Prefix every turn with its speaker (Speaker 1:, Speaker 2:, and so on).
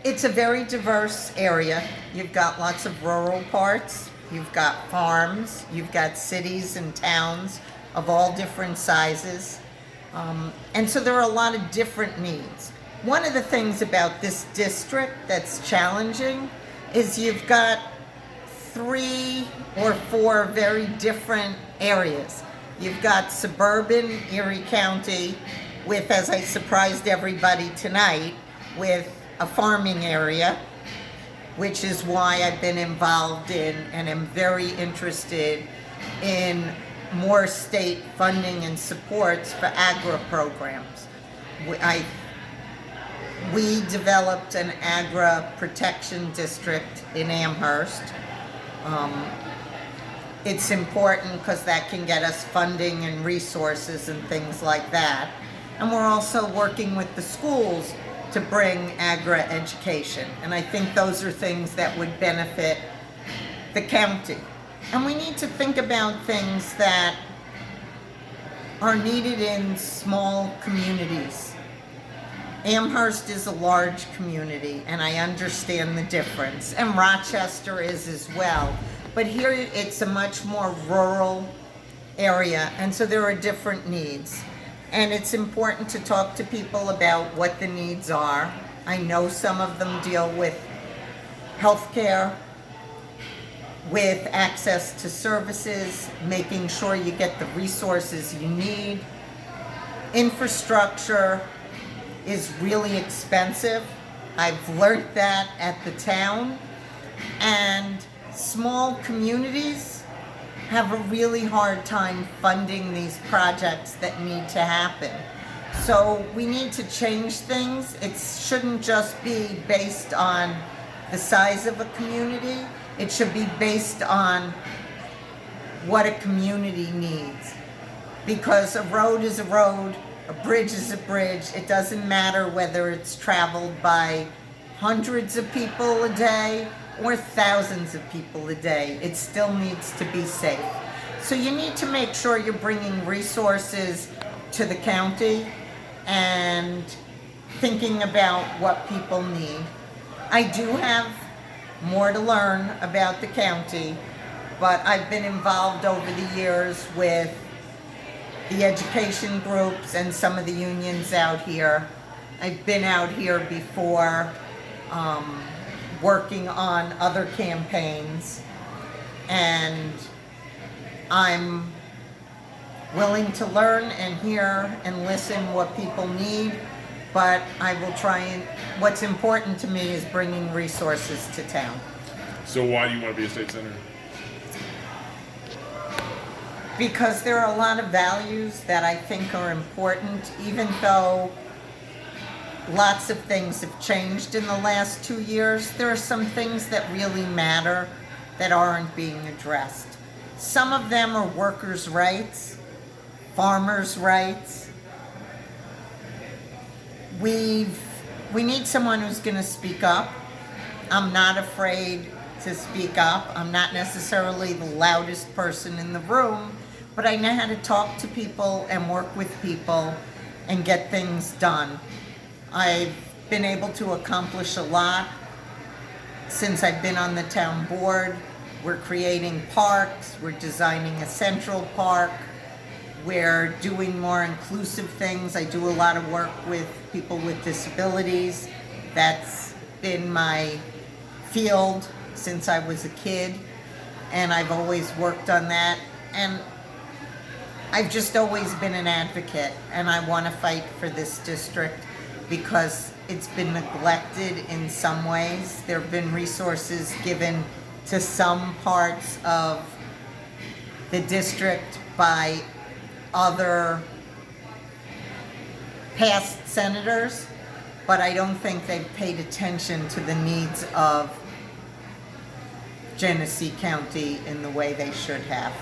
Speaker 1: It's a very diverse area. You've got lots of rural parts, you've got farms, you've got cities and towns of all different sizes. And so there are a lot of different needs. One of the things about this district that's challenging is you've got 3 or 4 very different areas. You've got suburban Erie County with, as I surprised everybody tonight, with a farming area, which is why I've been involved in and am very interested in more state funding and supports for agri programs. We developed an agri protection district in Amherst. It's important because that can get us funding and resources and things like that. And we're also working with the schools to bring agri education. And I think those are things that would benefit the county. And we need to think about things that are needed in small communities. Amherst is a large community, and I understand the difference, and Rochester is as well. But here it's a much more rural area, and so there are different needs. And it's important to talk to people about what the needs are. I know some of them deal with healthcare, with access to services, making sure you get the resources you need. Infrastructure is really expensive. I've learned that at the town. And small communities have a really hard time funding these projects that need to happen. So we need to change things. It shouldn't just be based on the size of a community. It should be based on what a community needs. Because a road is a road, a bridge is a bridge. It doesn't matter whether it's traveled by hundreds of people a day or thousands of people a day. It still needs to be safe. So you need to make sure you're bringing resources to the county and thinking about what people need. I do have more to learn about the county, but I've been involved over the years with the education groups and some of the unions out here. I've been out here before, working on other campaigns, and I'm willing to learn and hear and listen what people need, but I will try and, what's important to me is bringing resources to town.
Speaker 2: So why do you want to be a state senator?
Speaker 1: Because there are a lot of values that I think are important, even though lots of things have changed in the last 2 years. There are some things that really matter that aren't being addressed. Some of them are workers' rights, farmers' rights. We need someone who's going to speak up. I'm not afraid to speak up. I'm not necessarily the loudest person in the room, but I know how to talk to people and work with people and get things done. I've been able to accomplish a lot since I've been on the town board. We're creating parks, we're designing a central park, we're doing more inclusive things. I do a lot of work with people with disabilities. That's been my field since I was a kid, and I've always worked on that. And I've just always been an advocate, and I want to fight for this district because it's been neglected in some ways. There have been resources given to some parts of the district by other past senators, but I don't think they've paid attention to the needs of Genesee County in the way they should have.